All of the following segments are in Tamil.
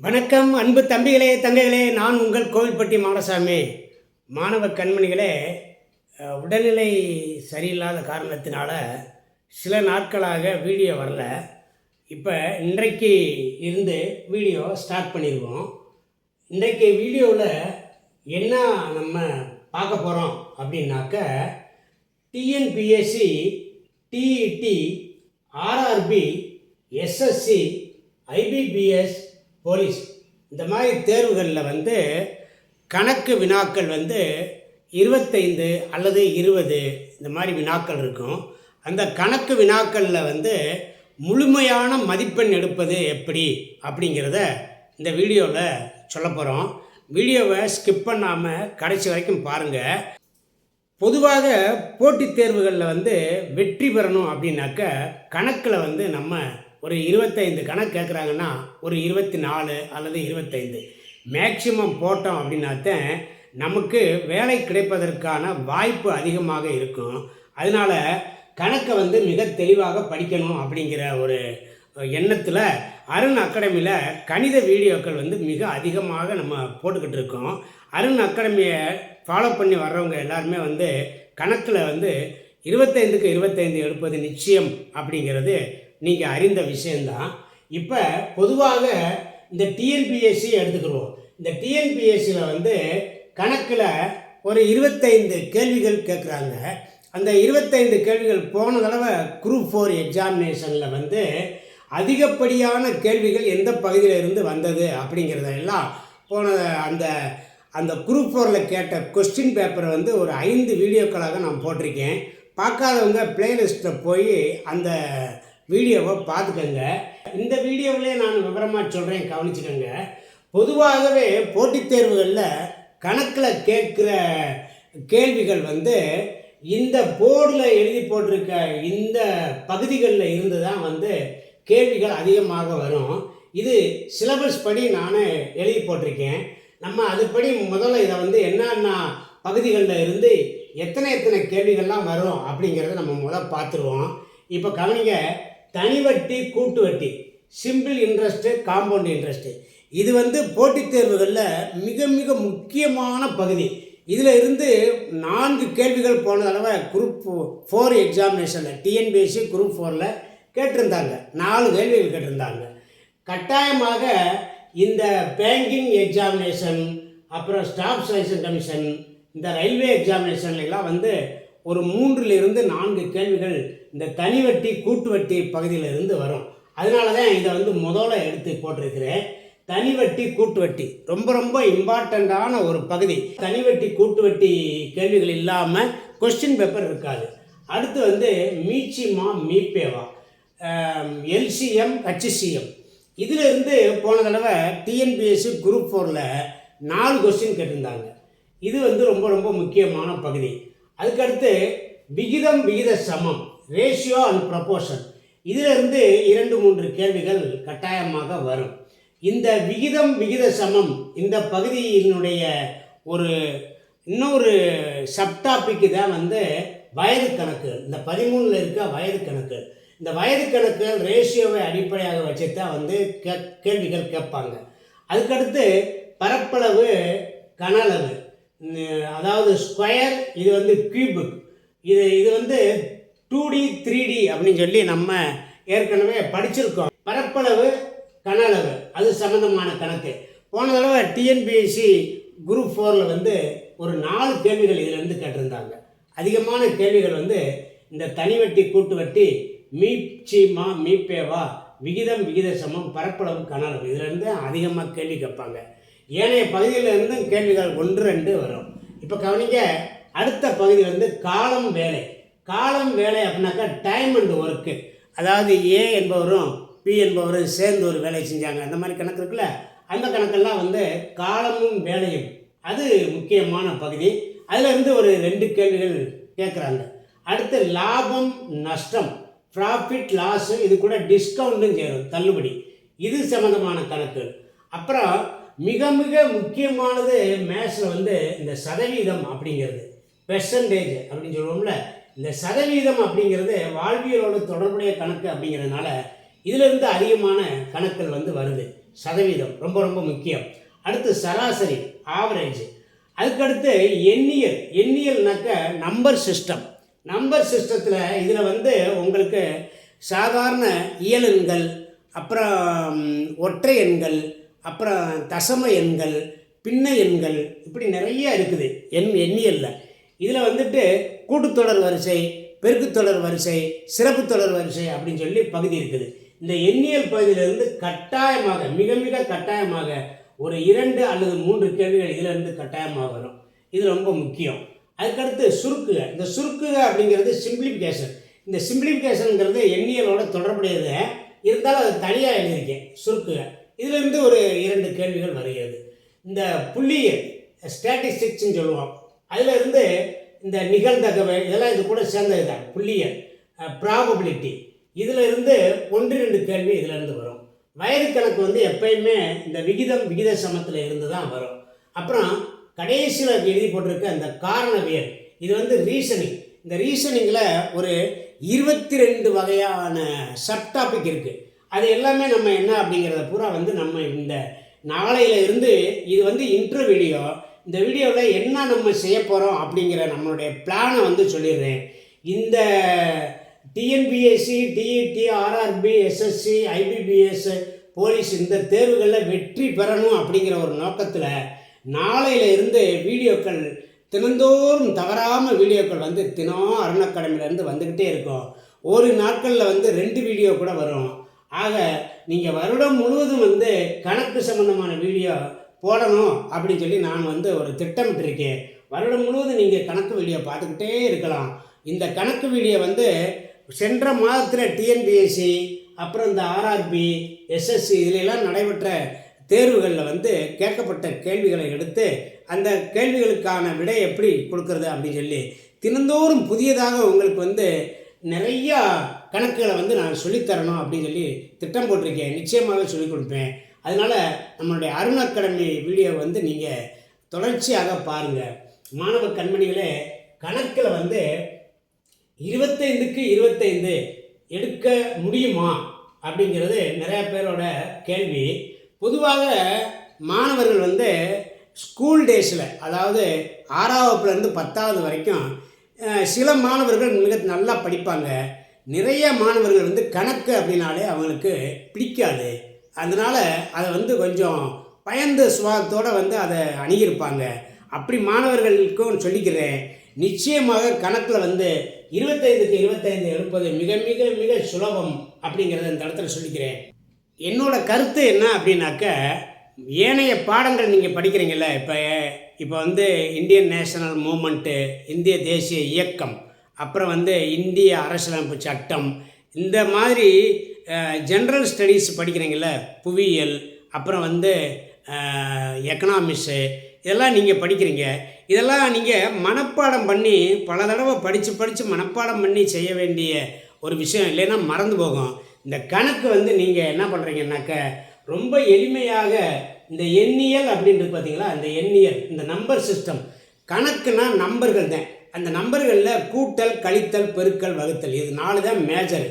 வணக்கம் அன்பு தம்பிகளே தங்கைகளே, நான் உங்கள் கோவில்பட்டி மாடசாமி. மாணவ கண்மணிகளே, உடல்நிலை சரியில்லாத காரணத்தினால சில நாட்களாக வீடியோ வரல. இப்போ இன்றைக்கு இருந்து வீடியோ ஸ்டார்ட் பண்ணிடுவோம். இன்றைக்கு வீடியோவில் என்ன நம்ம பார்க்க போகிறோம் அப்படின்னாக்க, TNPSC, TET, RRB, SSC, IBPS, police இந்த மாதிரி தேர்வுகளில் கணக்கு வினாக்கள் 25 அல்லது 20 இந்த மாதிரி வினாக்கள் இருக்கும். அந்த கணக்கு வினாக்களில் முழுமையான மதிப்பெண் எடுப்பது எப்படி அப்படிங்கிறத இந்த வீடியோவில் சொல்ல போகிறோம். வீடியோவை ஸ்கிப் பண்ணாமல் கடைசி வரைக்கும் பாருங்கள். பொதுவாக போட்டித் தேர்வுகளில் வெற்றி பெறணும் அப்படின்னாக்க கணக்கில் நம்ம ஒரு 25 கணக்கு கேட்குறாங்கன்னா ஒரு 24 அல்லது 25 மேக்சிமம் போட்டோம் அப்படின்னாத்தான் நமக்கு வேலை கிடைப்பதற்கான வாய்ப்பு அதிகமாக இருக்கும். அதனால் கணக்கை மிக தெளிவாக படிக்கணும் அப்படிங்கிற ஒரு எண்ணத்தில் அருண் அகாடமியில் கணித வீடியோக்கள் மிக அதிகமாக நம்ம போட்டுக்கிட்டு இருக்கோம். அருண் அகாடமியை ஃபாலோ பண்ணி வர்றவங்க எல்லாருமே கணக்கில் 25க்கு 25 எடுப்பது நிச்சயம் அப்படிங்கிறது நீங்கள் அறிந்த விஷயந்தான். இப்போ பொதுவாக இந்த டிஎன்பிஎஸ்சி எடுத்துக்கிடுவோம். இந்த டிஎன்பிஎஸ்சியில் கணக்கில் ஒரு 25 கேள்விகள் கேட்குறாங்க. அந்த 25 கேள்விகள் போன தடவை குரூப் 4 எக்ஸாமினேஷனில் அதிகப்படியான கேள்விகள் எந்த பகுதியில் இருந்து வந்தது அப்படிங்கிறதெல்லாம் போன அந்த குரூப் 4ல் கேட்ட கொஸ்டின் பேப்பரை ஒரு 5 வீடியோக்களாக நான் போட்டிருக்கேன். பார்க்காதவங்க பிளேலிஸ்ட்டில் போய் அந்த வீடியோவை பார்த்துக்கோங்க. இந்த வீடியோவிலே நான் விவரமாக சொல்கிறேன், கவனிச்சுக்கோங்க. பொதுவாகவே போட்டித் தேர்வுகளில் கணக்கில் கேட்குற கேள்விகள் இந்த போர்டில் எழுதி போட்டிருக்க இந்த பகுதிகளில் இருந்து தான் கேள்விகள் அதிகமாக வரும். இது சிலபஸ் படி நான் எழுதி போட்டிருக்கேன். நம்ம அதுபடி முதல்ல இதை என்னென்ன பகுதிகளில் இருந்து எத்தனை கேள்விகள்லாம் வரும் அப்படிங்கிறத நம்ம பார்த்துருவோம். இப்போ கவனிங்க. தனிவட்டி, கூட்டு வட்டி, சிம்பிள் இன்ட்ரெஸ்ட்டு, காம்பவுண்ட் இன்ட்ரெஸ்ட்டு, இது போட்டித் தேர்வுகளில் மிக மிக முக்கியமான பகுதி. இதில் இருந்து 4 கேள்விகள் போன தடவை குரூப் 4 எக்ஸாமினேஷனில் டிஎன்பிஎஸ்சி குரூப் 4ல் கேட்டிருந்தாங்க. 4 கேள்விகள் கேட்டிருந்தாங்க. கட்டாயமாக இந்த பேங்கிங் எக்ஸாமினேஷன், அப்புறம் ஸ்டாஃப் செலெக்ஷன் கமிஷன், இந்த ரயில்வே எக்ஸாமினேஷன்லாம் ஒரு 3லிருந்து 4 கேள்விகள் இந்த தனிவட்டி, கூட்டு வட்டி பகுதியில் இருந்து வரும். அதனால தான் இதை முதல்ல எடுத்து போட்டிருக்கிறேன். தனிவட்டி, கூட்டு வட்டி ரொம்ப ரொம்ப இம்பார்ட்டண்ட்டான ஒரு பகுதி. தனிவட்டி, கூட்டு வட்டி கேள்விகள் இல்லாமல் கொஸ்டின் பேப்பர் இருக்காது. அடுத்து மீச்சிமா, மீப்பேவா, எல்சிஎம், ஹச்சிசிஎம், இதிலிருந்து போன தடவை டிஎன்பிஎஸ்சி குரூப் 4ல் 4 கொஸ்டின் கேட்டிருந்தாங்க. இது ரொம்ப ரொம்ப முக்கியமான பகுதி. அதுக்கடுத்து விகிதம், விகித சமம், ரேஷியோ அண்ட் ப்ரப்போர்ஷன், இதிலிருந்து 2-3 கேள்விகள் கட்டாயமாக வரும். இந்த விகிதம், விகித சமம் இந்த பகுதியினுடைய இன்னொரு சப்டாபிக்கு தான் வயது கணக்கு. இந்த 13ல் இருக்க வயது கணக்கு. இந்த வயது கணக்கு ரேஷியோவை அடிப்படையாக வச்சு தான் கேள்விகள் கேட்பாங்க. அதுக்கடுத்து பரப்பளவு, கனளவு, அதாவது ஸ்கொயர், இது கியூபிக், இது 2D 3D அப்படின்னு சொல்லி நம்ம ஏற்கனவே படிச்சிருக்கோம். பரப்பளவு, கனளவு அது சம்மந்தமான கணக்கு. போன தடவை டிஎன்பிஎஸ்சி குரூப் 4ல் ஒரு 4 கேள்விகள் இதிலிருந்து கேட்டிருந்தாங்க. அதிகமான கேள்விகள் இந்த தனிவட்டி, கூட்டு வட்டி, மீச்சிமா, மீப்பேவா, விகிதம், விகித சமம், பரப்பளவு, கனளவு, இதிலிருந்து அதிகமாக கேள்வி கேட்பாங்க. ஏனைய பகுதியிலிருந்து கேள்விகள் 1-2 வரும். இப்போ கவனிங்க. அடுத்த பகுதி காலம், வேலை. காலம், வேலை அப்படின்னாக்கா டைம் அண்ட் ஒர்க்கு. அதாவது ஏ என்பவரும் பி என்பவரும் சேர்ந்து ஒரு வேலை செஞ்சாங்க. அந்த மாதிரி கணக்கு இருக்குல்ல, அந்த கணக்கெல்லாம் காலமும் வேலையும் அது முக்கியமான பகுதி. அதில் ஒரு 2 கேள்விகள் கேட்குறாங்க. அடுத்து லாபம், நஷ்டம், ப்ராஃபிட், லாஸு, இது கூட டிஸ்கவுண்ட்டும் சேரும், தள்ளுபடி, இது சம்மந்தமான கணக்கு. அப்புறம் மிக மிக முக்கியமானது மேத்ஸில் இந்த சதவீதம் அப்படிங்கிறது, பெர்சன்டேஜ் அப்படின்னு சொல்லுவோம்ல, இந்த சதவீதம் அப்படிங்கிறது வாழ்வியலோடு தொடர்புடைய கணக்கு அப்படிங்கிறதுனால இதிலிருந்து அதிகமான கணக்குகள் வந்து வருது. சதவீதம் ரொம்ப ரொம்ப முக்கியம். அடுத்து சராசரி, ஆவரேஜ். அதுக்கடுத்து எண்ணியல். எண்ணியல்னாக்க நம்பர் சிஸ்டம். நம்பர் சிஸ்டத்தில் இதில் வந்து உங்களுக்கு சாதாரண இயலெண்கள், அப்புறம் ஒற்றை எண்கள், அப்புறம் தசம எண்கள், பின்ன எண்கள், இப்படி நிறைய இருக்குது எண்ணியலில். இதில் வந்துட்டு கூட்டுத்தொடர் வரிசை, பெருக்குத்தொடர் வரிசை, சிறப்பு தொடர் வரிசை அப்படின்னு சொல்லி பகுதி இருக்குது. இந்த எண்ணியல் பகுதியிலிருந்து கட்டாயமாக, மிக மிக கட்டாயமாக ஒரு 2 அல்லது 3 கேள்விகள் இதிலிருந்து கட்டாயமாக வரும். இது ரொம்ப முக்கியம். அதுக்கடுத்து சுருக்குக. இந்த சுருக்குக அப்படிங்கிறது சிம்பிளிஃபிகேஷன். இந்த சிம்பிளிஃபிகேஷனுங்கிறது எண்ணியலோட தொடர்புடையது, இருந்தாலும் அது தனியாக எழுதியிருக்கேன். சுருக்குக இதிலிருந்து ஒரு 2 கேள்விகள் வருகிறது. இந்த புள்ளியியல், ஸ்டாட்டிஸ்டிக்ஸ்ன்னு சொல்லுவோம், அதில் இருந்து இந்த நிகழ்தகவு இதெல்லாம் இது கூட சேர்ந்தது தான். புள்ளியல், ப்ராபபிலிட்டி, இதில் இருந்து 1-2 கேள்வி இதிலேருந்து வரும். வயது கணக்கு வந்து எப்பயுமே இந்த விகித சமத்தில் இருந்து தான் வரும். அப்புறம் கடைசியில் எழுதி போட்டிருக்க அந்த காரணவியல், இது வந்து ரீசனிங். இந்த ரீசனிங்கில் ஒரு 22 வகையான சப் டாபிக் இருக்குது. அது எல்லாமே நம்ம என்ன அப்படிங்கிறத பூரா வந்து நம்ம இந்த நாளையில் இருந்து, இது வந்து இன்ட்ரோ வீடியோ. இந்த வீடியோவில் என்ன நம்ம செய்ய போகிறோம் அப்படிங்கிற நம்மளுடைய பிளானை வந்து சொல்லிடுறேன். இந்த TNPSC, TET, RRB, SSC, IBPS, police இந்த தேர்வுகளில் வெற்றி பெறணும் அப்படிங்கிற ஒரு நோக்கத்தில் நாளையில் இருந்து வீடியோக்கள் தினந்தோறும் தவறாமல் வீடியோக்கள் வந்து தினம் அருண் அகாடமிலேருந்து வந்துக்கிட்டே இருக்கும். ஒரு நாட்களில் வந்து 2 வீடியோ கூட வரும். ஆக நீங்கள் வருடம் முழுவதும் வந்து கணக்கு சம்பந்தமான வீடியோ போடணும் அப்படின்னு சொல்லி நான் வந்து ஒரு திட்டமிட்டிருக்கேன். வருடம் முழுவதும் நீங்கள் கணக்கு வீடியோ பார்த்துக்கிட்டே இருக்கலாம். இந்த கணக்கு வீடியோ வந்து சென்ற மாதத்தில் டிஎன்பிஎஸ்சி, அப்புறம் இந்த ஆர்ஆர்பி, எஸ்எஸ்சி இதிலெல்லாம் நடைபெற்ற தேர்வுகளில் வந்து கேட்கப்பட்ட கேள்விகளை எடுத்து அந்த கேள்விகளுக்கான விடை எப்படி கொடுக்கறது அப்படின்னு சொல்லி தினந்தோறும் புதியதாக உங்களுக்கு வந்து நிறையா கணக்குகளை வந்து நான் சொல்லித்தரணும் அப்படின்னு சொல்லி திட்டம் போட்டிருக்கேன். நிச்சயமாக சொல்லிக் கொடுப்பேன். அதனால் நம்மளுடைய அருண் அகாடமி வீடியோ வந்து நீங்கள் தொடர்ச்சியாக பாருங்கள். மாணவ கண்மணிகளே, கணக்கில் வந்து 25க்கு 25 எடுக்க முடியுமா அப்படிங்கிறது நிறையா பேரோட கேள்வி. பொதுவாக மாணவர்கள் வந்து ஸ்கூல் டேஸில், அதாவது 6ஆம் வகுப்புலேருந்து 10வது வரைக்கும் சில மாணவர்கள் மிக நல்லா படிப்பாங்க. நிறைய மாணவர்கள் வந்து கணக்கு அப்படின்னாலே அவங்களுக்கு பிடிக்காது. அதனால் அதை வந்து கொஞ்சம் பயந்த சுபாவத்தோடு வந்து அதை அணுகியிருப்பாங்க. அப்படி மாணவர்களுக்கும் சொல்லிக்கிறேன், நிச்சயமாக கணக்கில் வந்து 25க்கு 25 எடுப்பது மிக மிக மிக சுலபம் அப்படிங்கிறத இந்த இடத்துல சொல்லிக்கிறேன். என்னோட கருத்து என்ன அப்படின்னாக்க, ஏனைய பாடங்கள் நீங்கள் படிக்கிறீங்கள, இப்போ வந்து இந்தியன் நேஷனல் மூமெண்ட்டு, இந்திய தேசிய இயக்கம், அப்புறம் வந்து இந்திய அரசியலமைப்பு சட்டம், இந்த மாதிரி ஜென்ரல் ஸ்டடீஸ் படிக்கிறீங்கள, புவியியல், அப்புறம் வந்து எக்கனாமிக்ஸு, இதெல்லாம் நீங்கள் படிக்கிறீங்க. இதெல்லாம் நீங்கள் மனப்பாடம் பண்ணி பல தடவை படித்து மனப்பாடம் பண்ணி செய்ய வேண்டிய ஒரு விஷயம், இல்லைன்னா மறந்து போகும். இந்த கணக்கு வந்து நீங்கள் என்ன பண்ணுறீங்கன்னாக்க, ரொம்ப எளிமையாக இந்த எண்ணியல் அப்படின்றது பார்த்தீங்களா, இந்த எண்ணியல், இந்த நம்பர் சிஸ்டம். கணக்குனா நம்பர்கள் தான். அந்த நம்பர்களில் கூட்டல், கழித்தல், பெருக்கல், வகுத்தல், இது 4 தான் மேஜர்.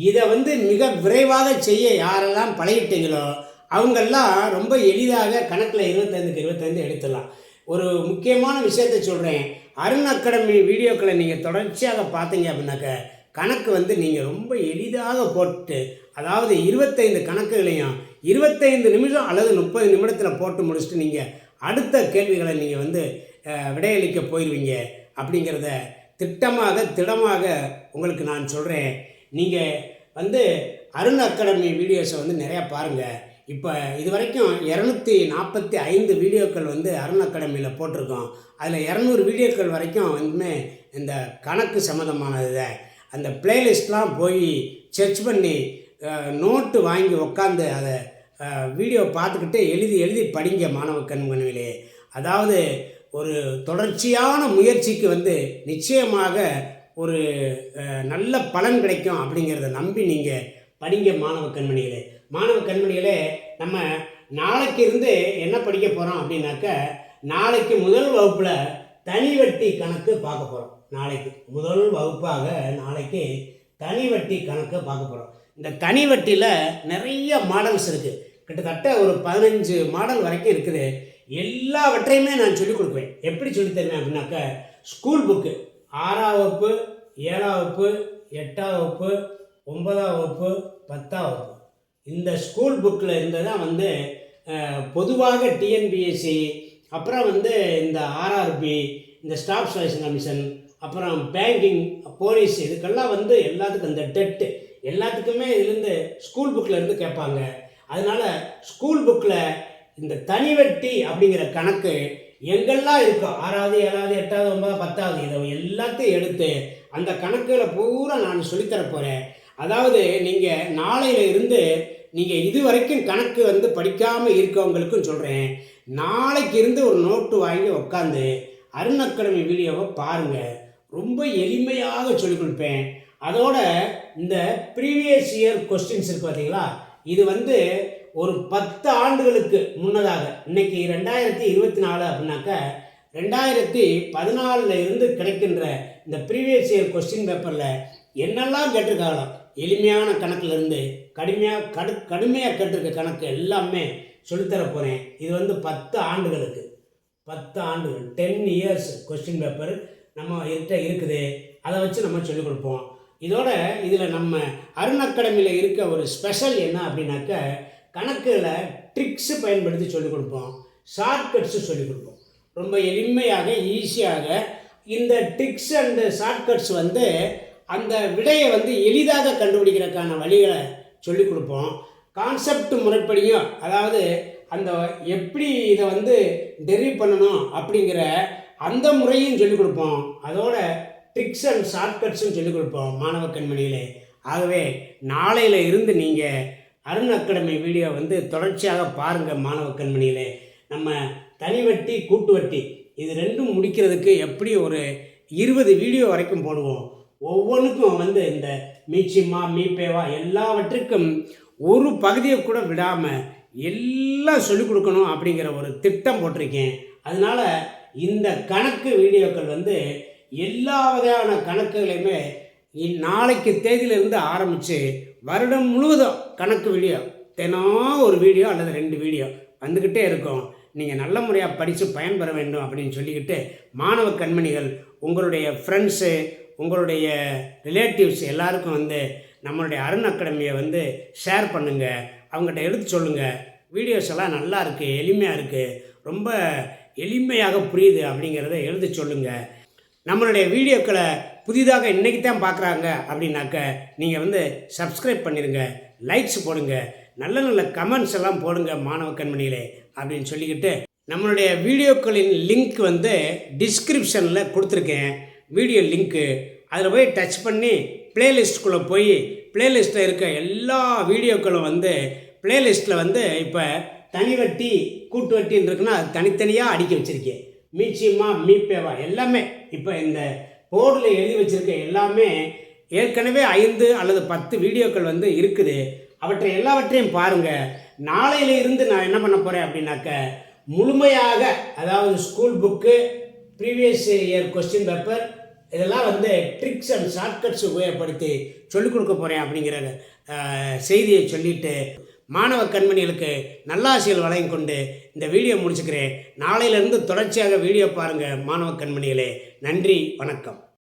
இதை வந்து மிக விரைவாக செய்ய யாரெல்லாம் பழகிட்டீங்களோ அவங்கெல்லாம் ரொம்ப எளிதாக கணக்கில் 25க்கு 25 எடுத்துடலாம். ஒரு முக்கியமான விஷயத்தை சொல்கிறேன், அருண் அகாடமி வீடியோக்களை நீங்கள் தொடர்ச்சியாக பார்த்தீங்க அப்படின்னாக்க கணக்கு வந்து நீங்கள் ரொம்ப எளிதாக போட்டு, அதாவது 25 கணக்குகளையும் 25 நிமிஷம் அல்லது 30 நிமிடத்தில் போட்டு முடிச்சுட்டு நீங்கள் அடுத்த கேள்விகளை நீங்கள் வந்து விடையளிக்க போயிடுவீங்க அப்படிங்கிறத திடமாக உங்களுக்கு நான் சொல்கிறேன். நீங்கள் வந்து அருண் அகாடமி வீடியோஸை வந்து நிறையா பாருங்கள். இப்போ இது வரைக்கும் 245 வீடியோக்கள் வந்து அருண் அகாடமியில் போட்டிருக்கோம். அதில் 200 வீடியோக்கள் வரைக்கும் வந்து இந்த கணக்கு சம்மந்தமானது தான். அந்த பிளேலிஸ்ட்லாம் போய் சர்ச் பண்ணி நோட்டு வாங்கி உக்காந்து அதை வீடியோ பார்த்துக்கிட்டு எழுதி படிங்க மாணவ கண்மணிகளே. அதாவது ஒரு தொடர்ச்சியான முயற்சிக்கு வந்து நிச்சயமாக ஒரு நல்ல பலன் கிடைக்கும் அப்படிங்கிறத நம்பி நீங்கள் படிங்க மாணவ கண்மணிகளே. மாணவ கண்மணிகளே, நம்ம நாளைக்கு இருந்து என்ன படிக்க போகிறோம் அப்படின்னாக்க, நாளைக்கு முதல் வகுப்பில் தனி வட்டி கணக்கு பார்க்க போகிறோம். நாளைக்கு முதல் வகுப்பாக நாளைக்கு தனி வட்டி கணக்கு பார்க்க போகிறோம். இந்த தனி வட்டியில் நிறைய மாடல்ஸ் இருக்குது. கிட்டத்தட்ட ஒரு 15 மாடல் வரைக்கும் இருக்குது. எல்லாவற்றையுமே நான் சொல்லிக் கொடுக்குவேன். எப்படி சொல்லித் தருவேன் அப்படின்னாக்கா, ஸ்கூல் புக்கு 6ஆம் வகுப்பு, 7ஆம் வகுப்பு, 8ஆம் வகுப்பு, 9ஆம் வகுப்பு, 10ஆம் வகுப்பு இந்த ஸ்கூல் புக்கில் இருந்து தான் வந்து பொதுவாக டிஎன்பிஎஸ்சி, அப்புறம் வந்து இந்த ஆர்ஆர்பி, இந்த ஸ்டாஃப் செலெக்ஷன் கமிஷன், அப்புறம் பேங்கிங், போலீஸ், இதுக்கெல்லாம் வந்து எல்லாத்துக்கும் இந்த டெட்டு எல்லாத்துக்குமே இதுலேருந்து ஸ்கூல் புக்கில் இருந்து கேட்பாங்க. அதனால் ஸ்கூல் புக்கில் இந்த தனி வட்டி அப்படிங்கிற கணக்கு எங்கெல்லாம் இருக்கோ 6வது, 7வது, 8வது, 9வது, 10வது இதை எல்லாத்தையும் எடுத்து அந்த கணக்குகளை பூரா நான் சொல்லித்தர போகிறேன். அதாவது நீங்கள் நாளையில் இருந்து நீங்கள் இது வரைக்கும் கணக்கு வந்து படிக்காமல் இருக்கவங்களுக்கும் சொல்கிறேன், நாளைக்கு இருந்து ஒரு நோட்டு வாங்கி உட்காந்து அருண் அகாடமி வீடியோவை பாருங்கள். ரொம்ப எளிமையாக சொல்லிக் கொடுப்பேன். அதோட இந்த ப்ரீவியஸ் இயர் கொஸ்டின்ஸ் இருக்குது பார்த்தீங்களா, இது வந்து ஒரு 10 ஆண்டுகளுக்கு முன்னதாக, இன்னைக்கு 2024 அப்படின்னாக்கா 2014 இருந்து கிடைக்கின்ற இந்த ப்ரீவியஸ் இயர் கொஸ்டின் பேப்பரில் என்னெல்லாம் கேட்டிருக்காங்களோ, எளிமையான கணக்கிலிருந்து கடுமையாக கேட்டிருக்க கணக்கு எல்லாமே சொல்லித்தர போகிறேன். இது வந்து 10 ஆண்டுகளுக்கு 10 ஆண்டுகள் 10 இயர்ஸ் கொஸ்டின் பேப்பர் நம்ம கிட்ட இருக்குது. அதை வச்சு நம்ம சொல்லிக் கொடுப்போம். இதோட இதில் நம்ம அருண் அகாடமியில் இருக்க ஒரு ஸ்பெஷல் என்ன அப்படின்னாக்க, கணக்குகளை ட்ரிக்ஸு பயன்படுத்தி சொல்லிக் கொடுப்போம், ஷார்ட்கட்ஸு சொல்லிக் கொடுப்போம். ரொம்ப எளிமையாக ஈஸியாக இந்த ட்ரிக்ஸ் அண்டு ஷார்ட்கட்ஸ் வந்து அந்த விடையை வந்து எளிதாக கண்டுபிடிக்கிறதுக்கான வழிகளை சொல்லிக் கொடுப்போம். கான்செப்ட் முறைப்படியும், அதாவது அந்த எப்படி இதை வந்து டெரிவ் பண்ணணும் அப்படிங்கிற அந்த முறையும் சொல்லிக் கொடுப்போம். அதோட ட்ரிக்ஸ் அண்ட் ஷார்ட்கட்ஸும் சொல்லிக் கொடுப்போம் மாணவ கண்மணிகளே. ஆகவே நாளையில் இருந்து நீங்கள் அருண் அகாடமி வீடியோ வந்து தொடர்ச்சியாக பாருங்கள் மாணவ கண்மணிகளே. நம்ம தனி வட்டி, கூட்டு வட்டி இது ரெண்டும் முடிக்கிறதுக்கு எப்படி ஒரு 20 வீடியோ வரைக்கும் போடுவோம். ஒவ்வொன்றுக்கும் வந்து இந்த மீச்சிமா, மீப்பேவா எல்லாவற்றுக்கும் ஒரு பகுதியை கூட விடாமல் எல்லாம் சொல்லிக் கொடுக்கணும் அப்படிங்கிற ஒரு திட்டம் போட்டிருக்கேன். அதனால் இந்த கணக்கு வீடியோக்கள் வந்து எல்லா வகையான கணக்குகளையுமே நாளைக்கு தேதியிலிருந்து ஆரம்பித்து வருடம் முழுவதும் கணக்கு வீடியோ, தினம் ஒரு வீடியோ அல்லது 2 வீடியோ வந்துக்கிட்டே இருக்கும். நீங்கள் நல்ல முறையாக படித்து பயன்பெற வேண்டும் அப்படின்னு சொல்லிக்கிட்டு, மாணவ கண்மணிகள் உங்களுடைய ஃப்ரெண்ட்ஸு, உங்களுடைய ரிலேட்டிவ்ஸ் எல்லாருக்கும் வந்து நம்மளுடைய அருண் அகாடமியை வந்து ஷேர் பண்ணுங்கள். அவங்ககிட்ட எடுத்து சொல்லுங்கள், வீடியோஸ் எல்லாம் நல்லா இருக்குது, எளிமையாக இருக்குது, ரொம்ப எளிமையாக புரியுது அப்படிங்கிறத எழுதி சொல்லுங்கள். நம்மளுடைய வீடியோக்களை புதிதாக இன்றைக்கி தான் பார்க்குறாங்க அப்படின்னாக்க நீங்கள் வந்து சப்ஸ்கிரைப் பண்ணிடுங்க, லைக்ஸ் போடுங்க, நல்ல நல்ல கமெண்ட்ஸ் எல்லாம் போடுங்க மாணவ கண்மணிகளே அப்படின்னு சொல்லிக்கிட்டு, நம்மளுடைய வீடியோக்களின் லிங்க் வந்து டிஸ்கிரிப்ஷனில் கொடுத்துருக்கேன், வீடியோ லிங்க்கு. அதில் போய் டச் பண்ணி ப்ளேலிஸ்ட்டுக்குள்ளே போய் ப்ளேலிஸ்ட்டில் இருக்க எல்லா வீடியோக்களும் வந்து ப்ளேலிஸ்ட்டில் வந்து இப்போ தனி வட்டி, கூட்டு வட்டின்னு இருக்குன்னா அது தனித்தனியாக அடுக்கி வச்சுருக்கேன். மீச்சிமா, மீப்பேவா எல்லாமே இப்போ இந்த போர்டில் எழுதி வச்சுருக்க எல்லாமே ஏற்கனவே 5 அல்லது 10 வீடியோக்கள் வந்து இருக்குது. அவற்றை எல்லாவற்றையும் பாருங்கள். நாளையில இருந்து நான் என்ன பண்ண போகிறேன் அப்படின்னாக்க, முழுமையாக அதாவது school book, previous year question paper இதெல்லாம் வந்து ட்ரிக்ஸ் அண்ட் ஷார்ட்கட்ஸ் உபயோகப்படுத்தி சொல்லிக் கொடுக்க போகிறேன் அப்படிங்கிற செய்தியை சொல்லிவிட்டு, மாணவ கண்மணிகளுக்கு நல்லாசிகள் வழங்கி கொண்டு இந்த வீடியோ முடிச்சுக்கிறேன். நாளையிலேருந்து தொடர்ச்சியாக வீடியோ பாருங்கள் மாணவ கண்மணிகளே. நன்றி, வணக்கம்.